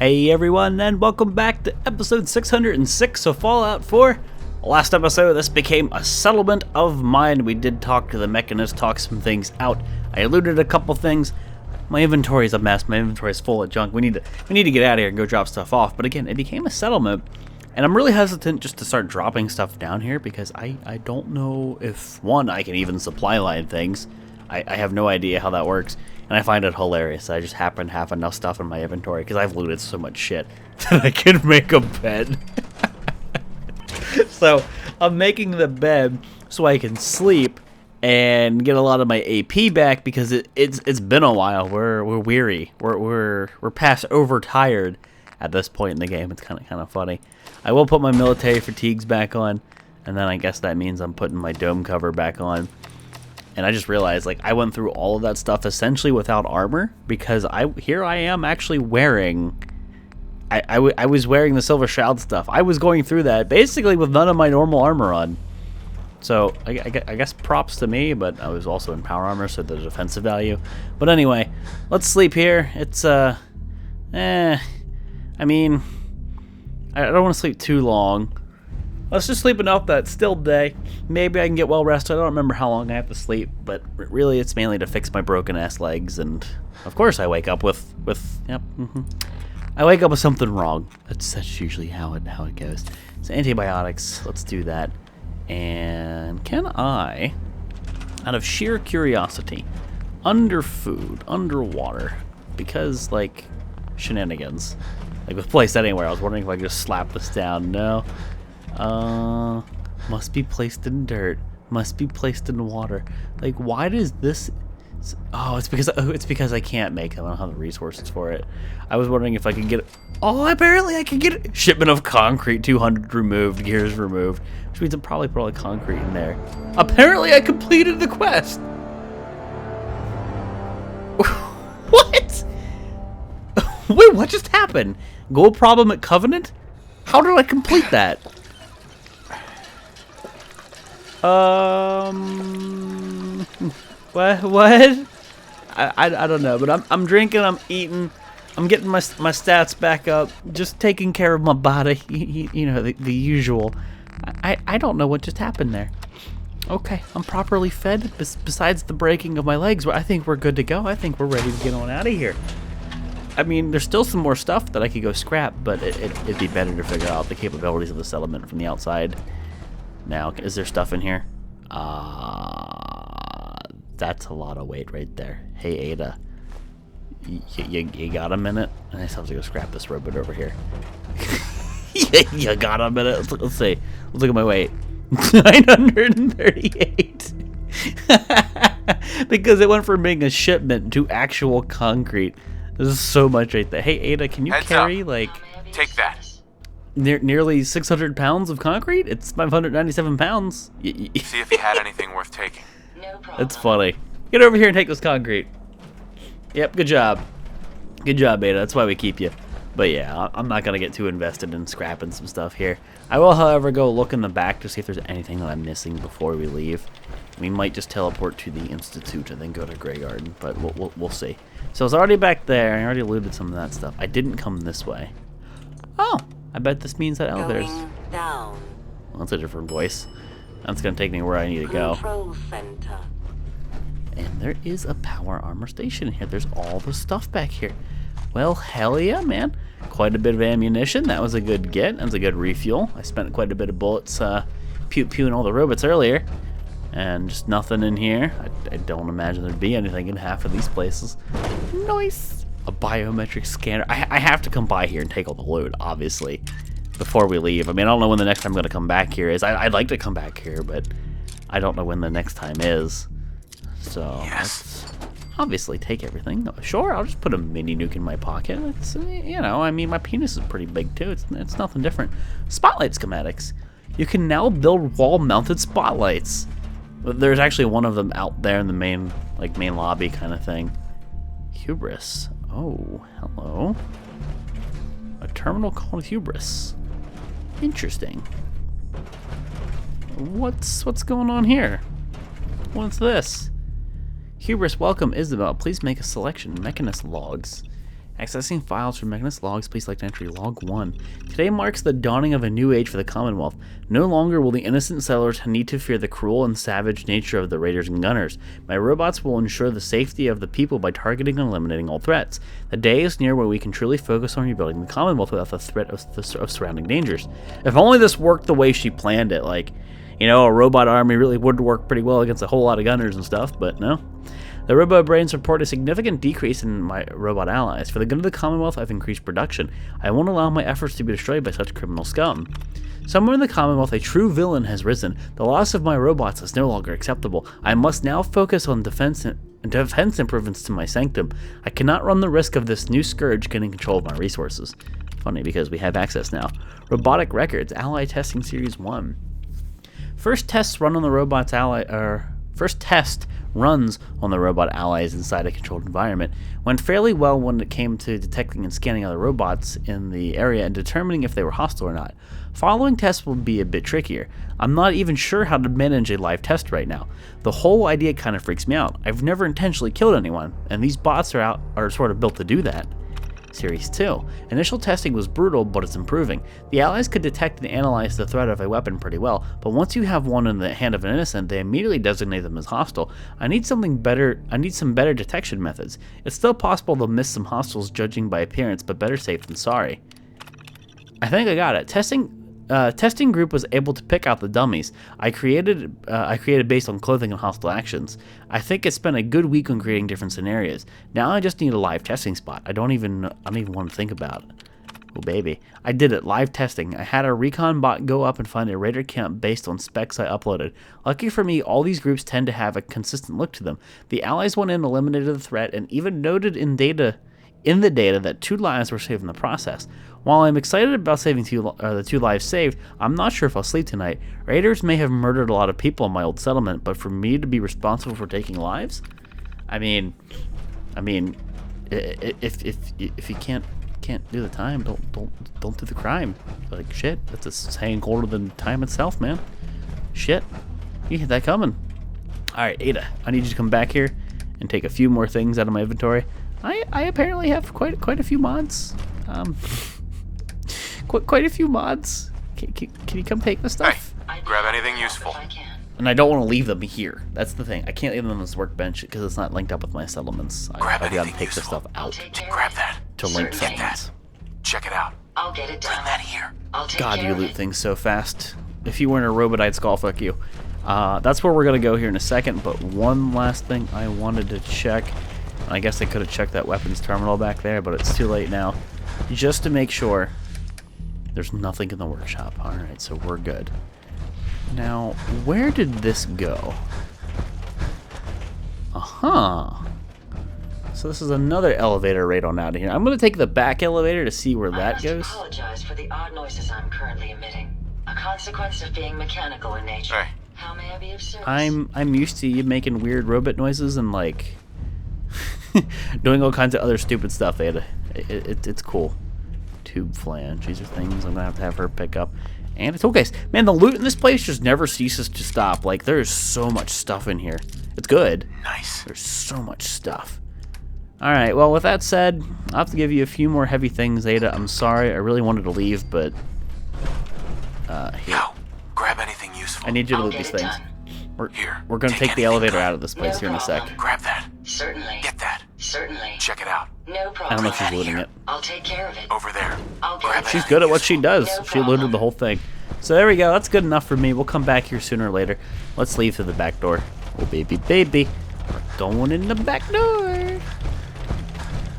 Hey everyone, and welcome back to episode 606 of Fallout 4. Last episode, this became a settlement of mine. We did talk to the mechanist, talk some things out. I looted a couple things. My inventory is a mess. My inventory is full of junk. We need to get out of here and go drop stuff off. But again, it became a settlement, and I'm really hesitant just to start dropping stuff down here because I don't know if, one, I can even supply line things. I have no idea how that works. And I find it hilarious that I just happen to have enough stuff in my inventory because I've looted so much shit that I can make a bed. So I'm making the bed so I can sleep and get a lot of my AP back because it's been a while. We're weary. We're past overtired at this point in the game. It's kind of funny. I will put my military fatigues back on, and then I guess that means I'm putting my dome cover back on. And I just realized, like, I went through all of that stuff essentially without armor because here I am actually wearing. I was wearing the Silver Shroud stuff. I was going through that basically with none of my normal armor on. So I guess props to me, but I was also in power armor, so there's defensive value. But anyway, let's sleep here. It's I mean, I don't want to sleep too long. Let's just sleep enough that it's still day. Maybe I can get well rested. I don't remember how long I have to sleep, but really it's mainly to fix my broken ass legs, and of course I wake up with yep. I wake up with something wrong. That's usually how it goes. So antibiotics, let's do that. And can I, out of sheer curiosity, under food, underwater, because like shenanigans, like with placed anywhere, I was wondering if I could just slap this down. No. Must be placed in dirt. Must be placed in water. Like, why does this? Oh, it's because I can't make them. I don't have the resources for it. I was wondering if I could get. Oh, apparently I could get it. Shipment of concrete, 200 removed, gears removed, which means I'll probably put all the concrete in there. Apparently, I completed the quest. What? Wait, what just happened? Gold problem at Covenant? How did I complete that? What? I don't know, but I'm drinking, I'm eating, I'm getting my stats back up, just taking care of my body, you know, the usual. I don't know what just happened there. Okay, I'm properly fed, besides the breaking of my legs. I think we're good to go. I think we're ready to get on out of here. I mean, there's still some more stuff that I could go scrap, but it'd be better to figure out the capabilities of the settlement from the outside. Now, is there stuff in here? That's a lot of weight right there. Hey, Ada, you got a minute? I just have to go scrap this robot over here. You got a minute? Let's see. Let's look at my weight. 938. Because it went from being a shipment to actual concrete. There's so much right there. Hey, Ada, can you carry, like... Take that. Nearly 600 pounds of concrete? It's 597 pounds. See if he had anything worth taking. No problem. That's funny. Get over here and take this concrete. Yep, good job. Good job, Ada. That's why we keep you. But yeah, I'm not going to get too invested in scrapping some stuff here. I will, however, go look in the back to see if there's anything that I'm missing before we leave. We might just teleport to the Institute and then go to Grey Garden, but we'll see. So it's already back there. I already looted some of that stuff. I didn't come this way. Oh, I bet this means that elevators. Going down. Well, that's a different voice. That's going to take me where I need to go. Control center. And there is a power armor station here. There's all the stuff back here. Well, hell yeah, man. Quite a bit of ammunition. That was a good get. That was a good refuel. I spent quite a bit of bullets pew-pewing all the robots earlier. And just nothing in here. I don't imagine there'd be anything in half of these places. Nice. A biometric scanner. I have to come by here and take all the loot, obviously, before we leave. I mean, I don't know when the next time I'm going to come back here is. I'd like to come back here, but I don't know when the next time is. So Yes. let's obviously take everything. Sure, I'll just put a mini nuke in my pocket. It's, you know, I mean, my penis is pretty big too. It's nothing different. Spotlight schematics. You can now build wall-mounted spotlights. There's actually one of them out there in the main lobby kind of thing. Hubris. Oh, hello. A terminal called Hubris. Interesting. What's going on here? What's this? Hubris, welcome, Isabel. Please make a selection. Mechanist logs. Accessing files from mechanist logs, please select entry log 1. Today marks the dawning of a new age for the Commonwealth. No longer will the innocent settlers need to fear the cruel and savage nature of the raiders and gunners. My robots will ensure the safety of the people by targeting and eliminating all threats. The day is near where we can truly focus on rebuilding the Commonwealth without the threat of surrounding dangers. If only this worked the way she planned it, like, you know, a robot army really would work pretty well against a whole lot of gunners and stuff, but no. The robot brains report a significant decrease in my robot allies. For the good of the Commonwealth, I've increased production. I won't allow my efforts to be destroyed by such criminal scum. Somewhere in the Commonwealth, a true villain has risen. The loss of my robots is no longer acceptable. I must now focus on defense improvements to my sanctum. I cannot run the risk of this new scourge getting control of my resources. Funny, because we have access now. Robotic records, Ally Testing Series 1. First test runs on the robot allies inside a controlled environment went fairly well when it came to detecting and scanning other robots in the area and determining if they were hostile or not. Following tests will be a bit trickier. I'm not even sure how to manage a live test right now. The whole idea kind of freaks me out. I've never intentionally killed anyone, and these bots are sort of built to do that. Series 2. Initial testing was brutal, but it's improving. The allies could detect and analyze the threat of a weapon pretty well, but once you have one in the hand of an innocent, they immediately designate them as hostile. I need some better detection methods. It's still possible to miss some hostiles judging by appearance, but better safe than sorry. I think I got it. Testing group was able to pick out the dummies I created based on clothing and hostile actions. I think it spent a good week on creating different scenarios. Now I just need a live testing spot. I don't even want to think about it. Oh baby, I did it, live testing. I had a recon bot go up and find a raider camp based on specs I uploaded. Lucky for me, all these groups tend to have a consistent look to them. The allies went in, eliminated the threat, and even noted in the data that 2 lives were saved in the process. While I'm excited about saving the 2 lives saved, I'm not sure if I'll sleep tonight. Raiders may have murdered a lot of people in my old settlement, but for me to be responsible for taking lives? I mean, if you can't do the time, don't do the crime. Like shit, that's a saying colder than time itself, man. Shit, you hit that coming. All right, Ada, I need you to come back here and take a few more things out of my inventory. I apparently have quite a few mods. Quite a few mods. Can you come take the stuff? Hey, grab anything useful. And I don't want to leave them here. That's the thing. I can't leave them on this workbench because it's not linked up with my settlements. Grab I've got to anything take the useful. stuff out Grab that. to link Get that. settlements. Check it out. I'll get it done. Bring that here. I'll take God, care you of loot it. things so fast. If you weren't a robot, I'd skull fuck you. That's where we're going to go here in a second, but one last thing I wanted to check. I guess I could have checked that weapons terminal back there, but it's too late now. Just to make sure there's nothing in the workshop. Alright, so we're good. Now, where did this go? Uh-huh. So this is another elevator right on out of here. I'm going to take the back elevator to see where that goes. I apologize for the odd noises I'm currently emitting. A consequence of being mechanical in nature. Hey. How may I be of service? I'm used to you making weird robot noises and like doing all kinds of other stupid stuff. It's cool. Tube flange. These are things I'm gonna have her pick up. And it's okay. Man, the loot in this place just never ceases to stop. Like, there's so much stuff in here. It's good. Nice. There's so much stuff. Alright, well, with that said, I'll have to give you a few more heavy things, Ada. I'm sorry. I really wanted to leave, but... here. Yo, grab anything useful. I need you to I'll loot get these it things. done. We're gonna take the anything elevator good. out of this place No here in a sec. problem. Grab that. Certainly. Get that. Certainly. Check it out. No I problem. don't know if she's looting here. it. I'll take care of it. Over there. I'll get Grab it She's done. good at what she does. No She looted problem. the whole thing. So there we go. That's good enough for me. We'll come back here sooner or later. Let's leave through the back door. Oh, baby. We're going in the back door.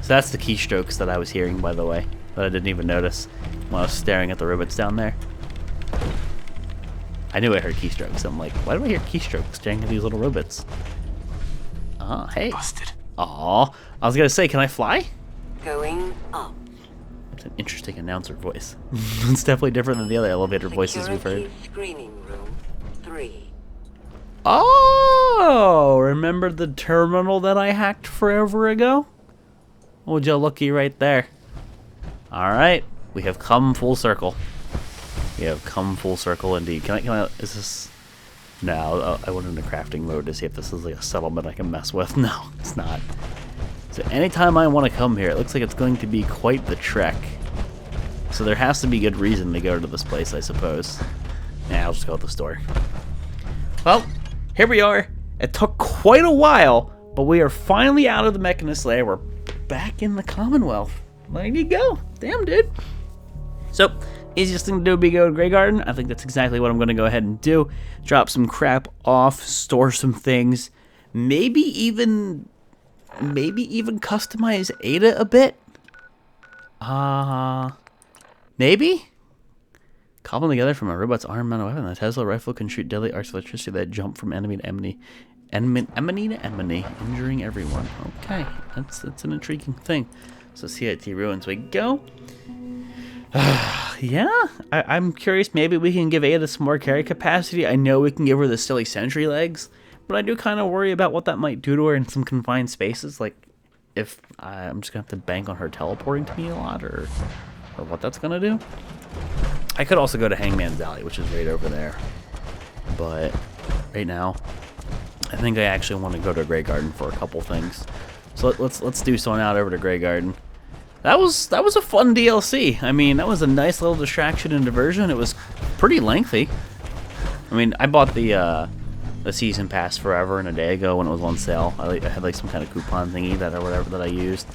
So that's the keystrokes that I was hearing, by the way, that I didn't even notice when I was staring at the robots down there. I knew I heard keystrokes. I'm like, why do I hear keystrokes staring at these little robots? Oh, hey. Busted. Aw. I was going to say, can I fly? Going up. It's an interesting announcer voice. It's definitely different than the other elevator voices we've heard. Security screening room 3. Oh, remember the terminal that I hacked forever ago? Would you looky right there? Alright, we have come full circle. We have come full circle indeed. Can I, is this... No, I went into crafting mode to see if this is like a settlement I can mess with. No, it's not. So anytime I want to come here, it looks like it's going to be quite the trek. So there has to be good reason to go to this place, I suppose. Yeah, I'll just go to the store. Well, here we are. It took quite a while, but we are finally out of the mechanist lair. We're back in the Commonwealth. There you go. Damn, dude. So, easiest thing to do would be go to Grey Garden. I think that's exactly what I'm going to go ahead and do. Drop some crap off, store some things, maybe even customize Ada a bit. Maybe? Cobble them together from a robot's arm mounted weapon. The Tesla rifle can shoot deadly arcs of electricity that jump from enemy to enemy. Enemy to enemy, injuring everyone. Okay, that's an intriguing thing. So CIT ruins we go. Yeah, I'm curious. Maybe we can give Ada some more carry capacity. I know we can give her the silly sentry legs, but I do kind of worry about what that might do to her in some confined spaces. Like, if I'm just gonna have to bank on her teleporting to me a lot, or what that's gonna do. I could also go to Hangman's Alley, which is right over there. But right now, I think I actually want to go to Grey Garden for a couple things. So let's do something out over to Grey Garden. That was a fun DLC. I mean, that was a nice little distraction and diversion. It was pretty lengthy. I mean, I bought the season pass forever and a day ago when it was on sale. I had like some kind of coupon thingy that I used.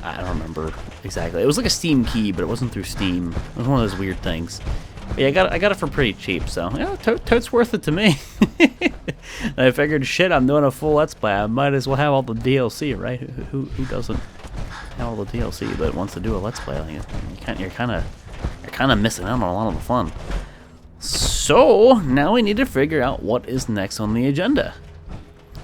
I don't remember exactly. It was like a Steam key, but it wasn't through Steam. It was one of those weird things. But yeah, I got it for pretty cheap, so yeah, totes worth it to me. And I figured, shit, I'm doing a full Let's Play. I might as well have all the DLC, right? Who doesn't have all the DLC but wants to do a Let's Play? Like, you're kind of missing out on a lot of the fun. So now we need to figure out what is next on the agenda.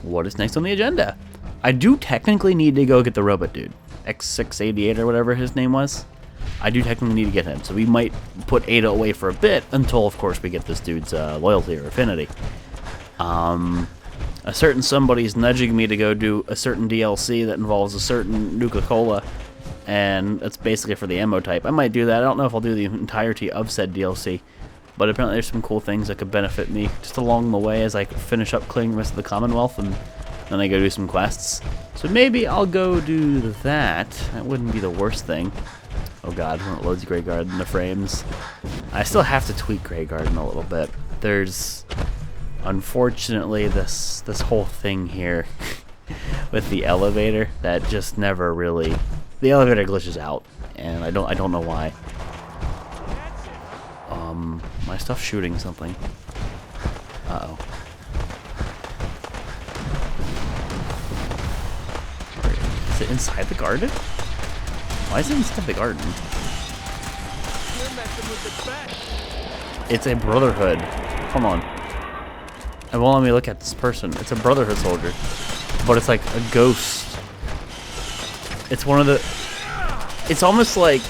What is next on the agenda? I do technically need to go get the robot dude. X688 or whatever his name was. I do technically need to get him, so we might put Ada away for a bit until, of course, we get this dude's loyalty or affinity. A certain somebody's nudging me to go do a certain DLC that involves a certain Nuka-Cola, and it's basically for the ammo type. I might do that. I don't know if I'll do the entirety of said DLC, but apparently there's some cool things that could benefit me just along the way as I finish up clearing the rest of the Commonwealth, and then I go do some quests. So maybe I'll go do that. That wouldn't be the worst thing. Oh god, when it loads Grey Garden, the frames. I still have to tweak Grey Garden a little bit. There's, unfortunately, this whole thing here with the elevator that just never really... The elevator glitches out, and I don't know why. My stuff's shooting something. Uh-oh. Is it inside the garden? Why is it inside the garden? It's a Brotherhood. Come on. It won't let me look at this person. It's a Brotherhood soldier. But it's like a ghost. It's one of the... It's almost like...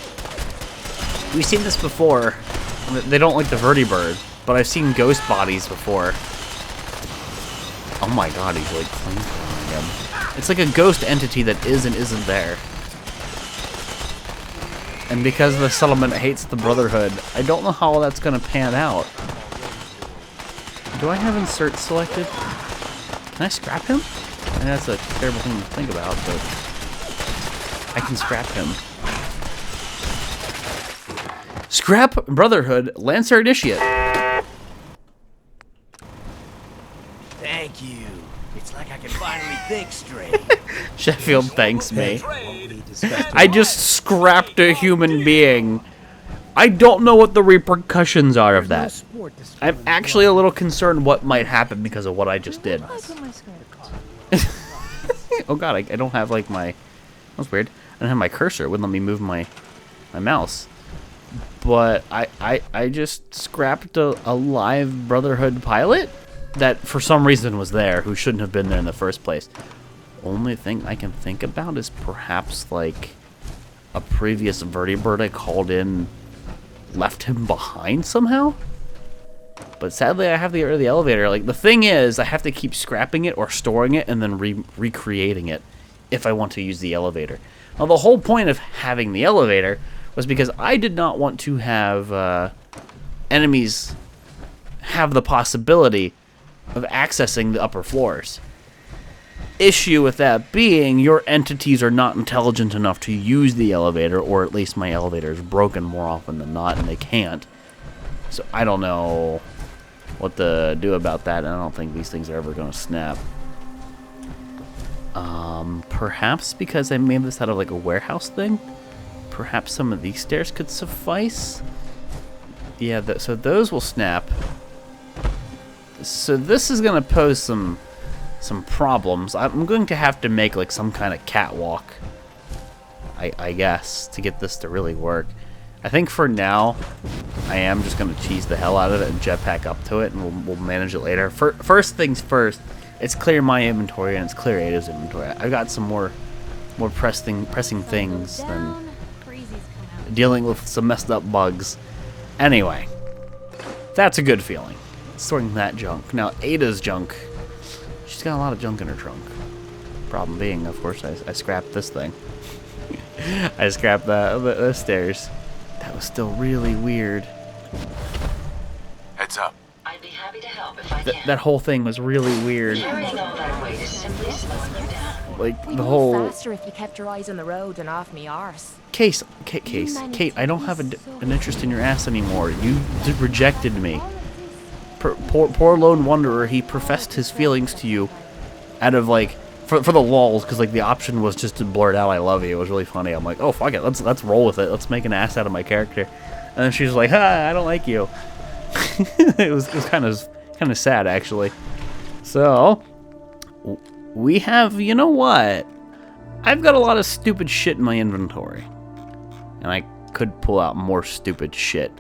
We've seen this before. They don't like the vertibird, but I've seen ghost bodies before. Oh my god, he's like flamethrowing him. It's like a ghost entity that is and isn't there. And because the settlement hates the Brotherhood, I don't know how that's going to pan out. Do I have insert selected? Can I scrap him? I mean, that's a terrible thing to think about, but I can scrap him. Scrap Brotherhood Lancer Initiate. Thank you. It's like I can finally think straight. Sheffield thanks me. I just scrapped a human being. I don't know what the repercussions are of that. I'm actually a little concerned what might happen because of what I just did. Oh god, I don't have like my... That's weird. I don't have my cursor. It wouldn't let me move my mouse. But I just scrapped a live Brotherhood pilot that for some reason was there, who shouldn't have been there in the first place. Only thing I can think about is perhaps like a previous vertibird I called in left him behind somehow. But sadly I have the elevator. Like the thing is, I have to keep scrapping it or storing it and then recreating it if I want to use the elevator. Now the whole point of having the elevator was because I did not want to have enemies have the possibility of accessing the upper floors. issue with that being, your entities are not intelligent enough to use the elevator, or at least my elevator is broken more often than not, and they can't. So I don't know what to do about that, and I don't think these things are ever going to snap. Perhaps because I made this out of like a warehouse thing, perhaps some of these stairs could suffice. Yeah, so those will snap. So this is going to pose some problems. I'm going to have to make like some kind of catwalk, I guess, to get this to really work. I think for now, I am just going to cheese the hell out of it and jetpack up to it, and we'll manage it later. First things first, it's clear my inventory and it's clear Ada's inventory. I've got some more pressing things than dealing with some messed up bugs. Anyway, that's a good feeling. Sorting that junk. Now, Ada's junk. She's got a lot of junk in her trunk. Problem being, of course, I scrapped this thing. I scrapped the stairs. That was still really weird. Heads up. I'd be happy to help if I can. That whole thing was really weird. Carrying all that weight is simply slowing you down. Like, We'd the move whole... faster if you kept your eyes on the road and off me arse. Kate, I don't have an interest in your ass anymore. You rejected me. Poor lone wanderer, he professed his feelings to you out of, like, for the lulz, because, like, the option was just to blurt out, I love you. It was really funny. I'm like, oh, fuck it, let's roll with it. Let's make an ass out of my character. And then she's like, I don't like you. it was kind of sad, actually. So, we have, you know what? I've got a lot of stupid shit in my inventory. And I could pull out more stupid shit.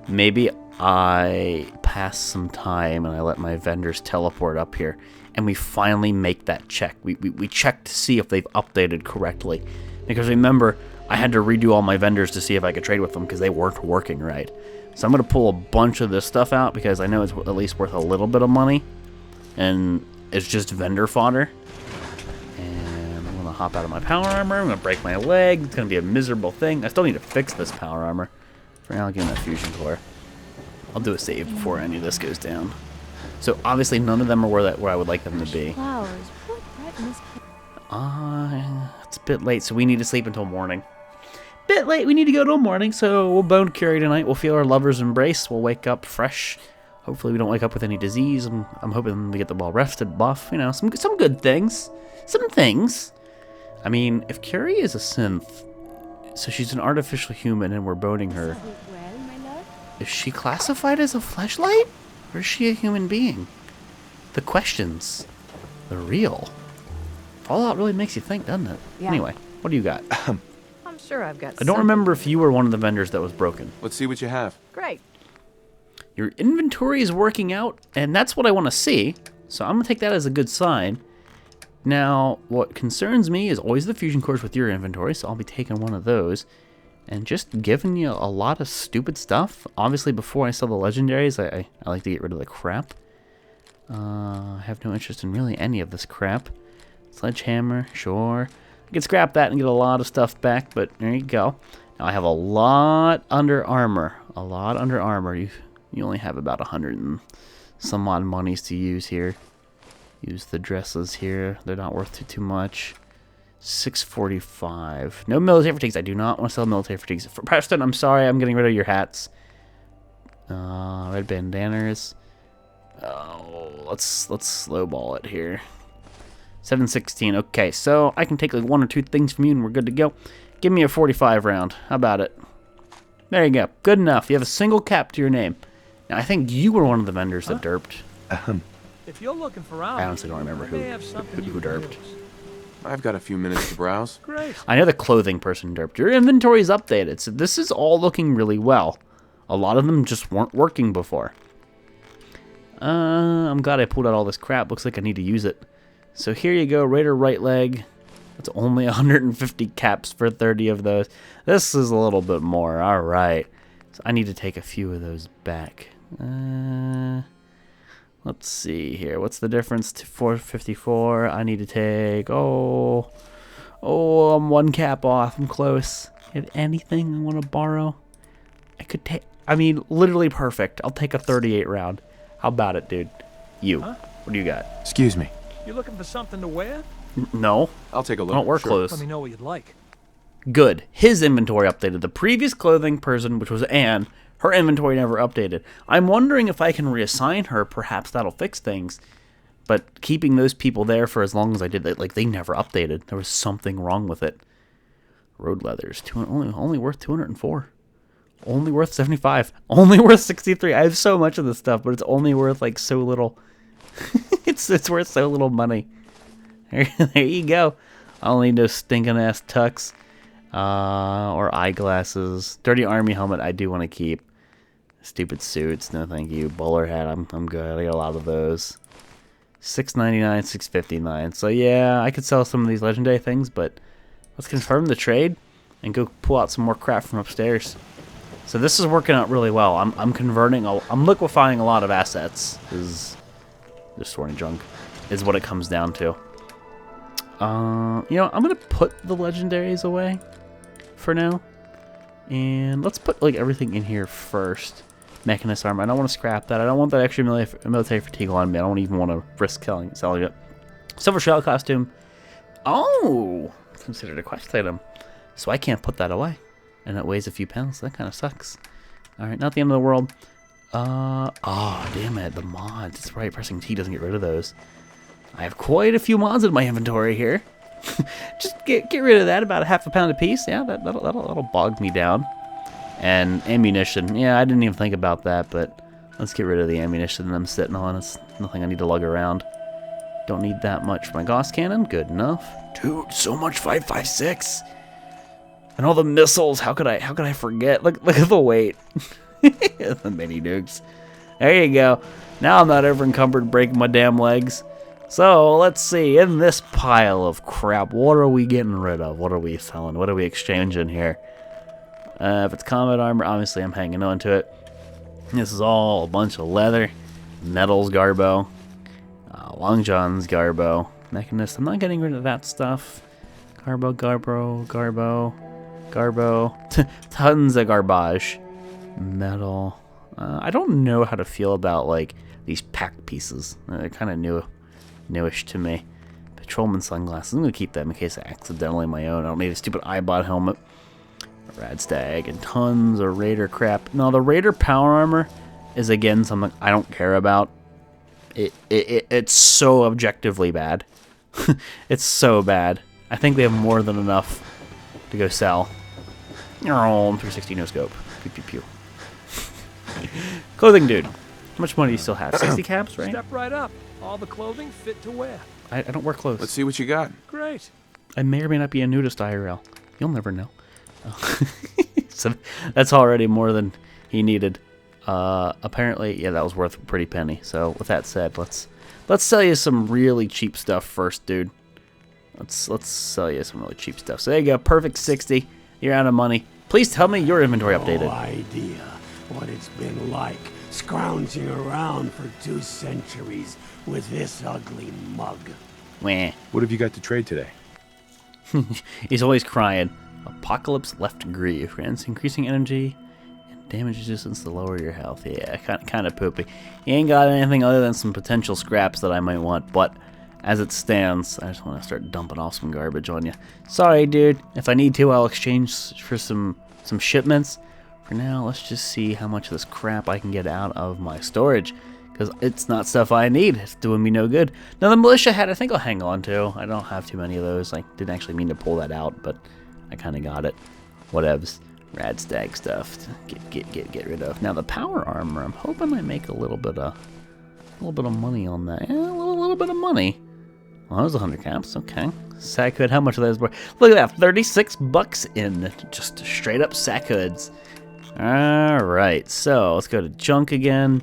Maybe I pass some time and I let my vendors teleport up here. And we finally make that check. We check to see if they've updated correctly. Because remember, I had to redo all my vendors to see if I could trade with them because they weren't working right. So I'm going to pull a bunch of this stuff out because I know it's at least worth a little bit of money. And it's just vendor fodder. And I'm going to hop out of my power armor. I'm going to break my leg. It's going to be a miserable thing. I still need to fix this power armor. For now, I'll give him that fusion core. I'll do a save before any of this goes down. So obviously none of them are where I would like them to be. It's a bit late, so we need to sleep until morning. Bit late, we need to go till morning, so we'll bone curry tonight. We'll feel our lover's embrace. We'll wake up fresh. Hopefully we don't wake up with any disease. I'm hoping we get the well-rested buff. You know, some good things. Some things. I mean, if Curie is a synth, so she's an artificial human and we're boning her, is she classified as a fleshlight? Or is she a human being? The questions. They're real. Fallout really makes you think, doesn't it? Yeah. Anyway, what do you got? I'm sure I've got I don't remember if you were one of the vendors that was broken. Let's see what you have. Great. Your inventory is working out, and that's what I want to see. So I'm going to take that as a good sign. Now, what concerns me is always the fusion cores with your inventory, so I'll be taking one of those. And just giving you a lot of stupid stuff. Obviously, before I sell the legendaries, I like to get rid of the crap. I have no interest in really any of this crap. Sledgehammer, sure. I could scrap that and get a lot of stuff back, but there you go. Now I have a lot under armor. A lot under armor. You only have about 100 and some odd monies to use here. Use the dresses here. They're not worth too much. 645. No military fatigues. I do not want to sell military fatigues. For Preston, I'm sorry. I'm getting rid of your hats. Red bandanas. Oh, let's slowball it here. 716. Okay, so I can take like one or two things from you and we're good to go. Give me a 45 round. How about it? There you go. Good enough. You have a single cap to your name. Now, I think you were one of the vendors that derped. If you're looking for I honestly don't remember who derped. I've got a few minutes to browse. Great. I know the clothing person derped. Your inventory is updated, so this is all looking really well. A lot of them just weren't working before. I'm glad I pulled out all this crap. Looks like I need to use it. So here you go, Raider right leg. That's only 150 caps for 30 of those. This is a little bit more. All right. So I need to take a few of those back. Let's see here. What's the difference to 454? I need to take, I'm one cap off. I'm close. You have anything I want to borrow? I could take, literally perfect. I'll take a 38 round. How about it, dude? You. Huh? What do you got? Excuse me. You looking for something to wear? No, I'll take a I look. don't wear Sure. clothes. Let me know what you'd like. Good. His inventory updated. The previous clothing person, which was Anne, her inventory never updated. I'm wondering if I can reassign her. Perhaps that'll fix things. But keeping those people there for as long as I did, they never updated. There was something wrong with it. Road leathers, only worth 204. Only worth 75. Only worth 63. I have so much of this stuff, but it's only worth like so little. it's worth so little money. There you go. I'll need those stinking ass tux. Or eyeglasses. Dirty army helmet I do want to keep. Stupid suits, no thank you. Bowler hat, I'm good. I got a lot of those. $6.99, $6.59. So yeah, I could sell some of these legendary things, but let's confirm the trade and go pull out some more crap from upstairs. So this is working out really well. I'm converting. I'm liquefying a lot of assets. Is just sorting junk is what it comes down to. You know, I'm gonna put the legendaries away for now, and let's put like everything in here first. Mechanist armor. I don't want to scrap that. I don't want that extra military fatigue on me. I don't even want to risk selling it. Silver shell costume. Oh, considered a quest item, so I can't put that away, and it weighs a few pounds. That kind of sucks. All right, not the end of the world. Oh, damn it, the mods. That's right. Pressing T doesn't get rid of those. I have quite a few mods in my inventory here. Just get rid of that, about a half a pound a piece. Yeah, that'll bog me down. And ammunition. Yeah, I didn't even think about that, but let's get rid of the ammunition that I'm sitting on. It's nothing I need to lug around. Don't need that much for my Gauss cannon. Good enough. Dude, so much 5.56. And all the missiles. How could I forget? Look at the weight. The mini nukes. There you go. Now I'm not over encumbered breaking my damn legs. So let's see. In this pile of crap, what are we getting rid of? What are we selling? What are we exchanging here? If it's combat armor, obviously I'm hanging on to it. This is all a bunch of leather. Metals Garbo. Long John's Garbo. Mechanist, I'm not getting rid of that stuff. Garbo. Tons of garbage. Metal. I don't know how to feel about like these pack pieces. They're kind of newish to me. Patrolman sunglasses. I'm gonna keep them in case I accidentally my own. I don't need a stupid eyebot helmet. Rad stag and tons of raider crap. No, the raider power armor is again something I don't care about. It's so objectively bad. It's so bad. I think they have more than enough to go sell. 360 no scope. Pew pew pew. Clothing dude. How much money do you still have? 60 caps, right? Step right up. All the clothing fit to wear. I don't wear clothes. Let's see what you got. Great. I may or may not be a nudist IRL. You'll never know. So that's already more than he needed. Apparently, yeah, that was worth a pretty penny. So with that said, let's sell you some really cheap stuff first, dude. Let's sell you some really cheap stuff. So there you go, perfect 60. You're out of money. Please tell me your inventory updated. No idea what it's been like scrounging around for 2 centuries with this ugly mug. Wah. What have you got to trade today? He's always crying. Apocalypse left grieve. Grants increasing energy and damage resistance to lower your health. Yeah, kind of poopy. He ain't got anything other than some potential scraps that I might want, but as it stands, I just want to start dumping off some garbage on you. Sorry, dude. If I need to, I'll exchange for some shipments. For now, let's just see how much of this crap I can get out of my storage, because it's not stuff I need. It's doing me no good. Now, the militia hat, I think I'll hang on to. I don't have too many of those. I didn't actually mean to pull that out, but I kind of got it. Whatevs. Rad stag stuff to get rid of. Now, the power armor, I'm hoping I make a little bit of money on that. Yeah, a little bit of money. Well, that was 100 caps. Okay. Sack hood. How much of that is worth? Look at that. 36 bucks in just straight up sack hoods. Alright. So, let's go to junk again.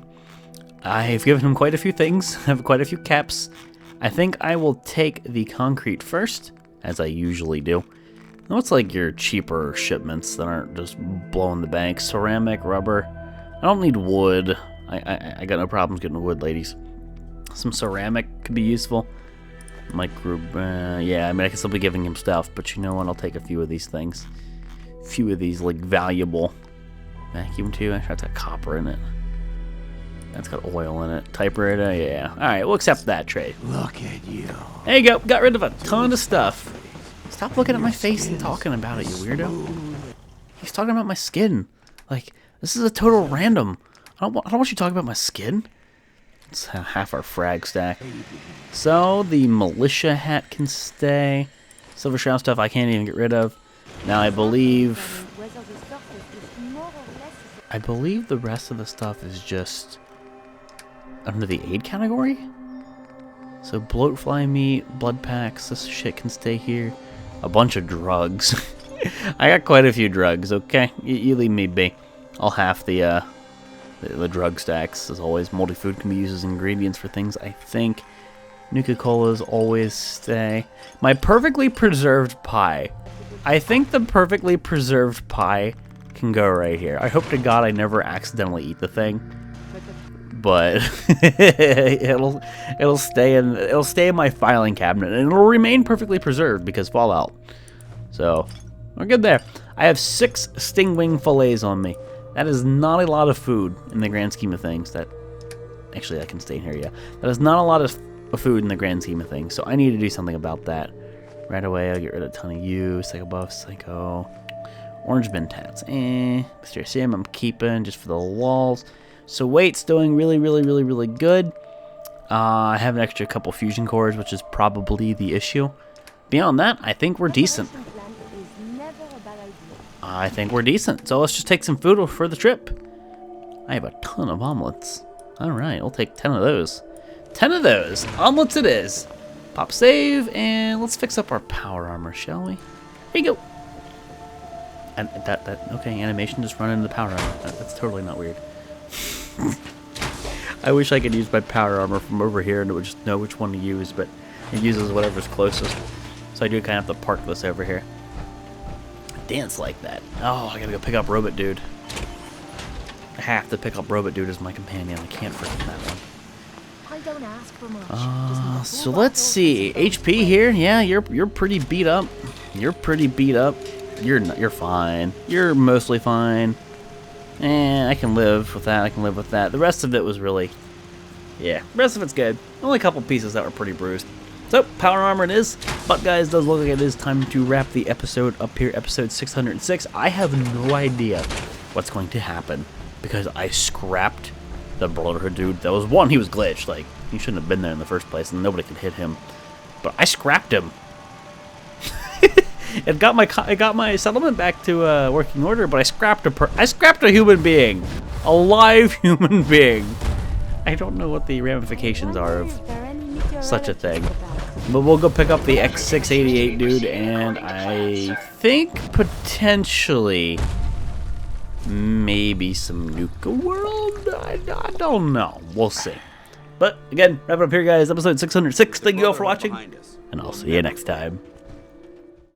I've given him quite a few things. I have quite a few caps. I think I will take the concrete first, as I usually do. What's like your cheaper shipments that aren't just blowing the bank? Ceramic, rubber. I don't need wood. I got no problems getting wood, ladies. Some ceramic could be useful. Yeah, I mean, I could still be giving him stuff, but you know what? I'll take a few of these things. A few of these, like, valuable. Vacuum too. I should have that copper in it. That's got oil in it. Typewriter, yeah. Alright, we'll accept that trade. Look at you. There you go. Got rid of a ton of stuff. Stop looking at my face and talking about it, you weirdo. He's talking about my skin. Like, this is a total random. I don't want you talking about my skin. It's half our frag stack. So, the militia hat can stay. Silver shroud stuff I can't even get rid of. Now, I believe the rest of the stuff is just under the aid category. So, bloatfly meat, blood packs, this shit can stay here. A bunch of drugs. I got quite a few drugs, okay? You leave me be. I'll half the drug stacks. As always, multi-food can be used as ingredients for things, I think. Nuka-Colas always stay. My perfectly preserved pie. I think the perfectly preserved pie can go right here. I hope to God I never accidentally eat the thing. But it'll stay in my filing cabinet, and it'll remain perfectly preserved because Fallout. So we're good there. I have 6 stingwing fillets on me. That is not a lot of food in the grand scheme of things. That actually, I can stay in here. Yeah, that is not a lot of food in the grand scheme of things. So I need to do something about that right away. I'll get rid of a ton of you. Psycho buff, psycho. Orange bin tats. Mysterious Sam I'm keeping just for the walls. So weight's doing really good. I have an extra couple fusion cores, which is probably the issue. Beyond that, I think we're decent. I think we're decent. So let's just take some food for the trip. I have a ton of omelets. Alright, we'll take 10 of those. 10 of those. Omelets it is. Pop save, and let's fix up our power armor, shall we? Here you go. And okay, animation just run into the power armor. That's totally not weird. I wish I could use my power armor from over here and it would just know which one to use, but it uses whatever's closest. So I do kind of have to park this over here. Dance like that. Oh, I gotta go pick up Robot Dude. I have to pick up Robot Dude as my companion. I can't forget that one. I don't ask for much. So let's see. HP here. Yeah, you're pretty beat up. You're pretty beat up. You're fine. You're mostly fine. I can live with that. I can live with that. The rest of it was really, yeah. The rest of it's good. Only a couple pieces that were pretty bruised. So, power armor it is. But guys, does look like it is time to wrap the episode up here. Episode 606. I have no idea what's going to happen because I scrapped the Brotherhood dude. That was one, he was glitched. Like, he shouldn't have been there in the first place, and nobody could hit him. But I scrapped him. It got my settlement back to working order, but I scrapped a human being, a live human being. I don't know what the ramifications are of such a thing, but we'll go pick up the X688 dude, and I think potentially maybe some Nuka World. I don't know. We'll see. But again, wrap it up here, guys. Episode 606. Thank you all for watching, and I'll see you next time.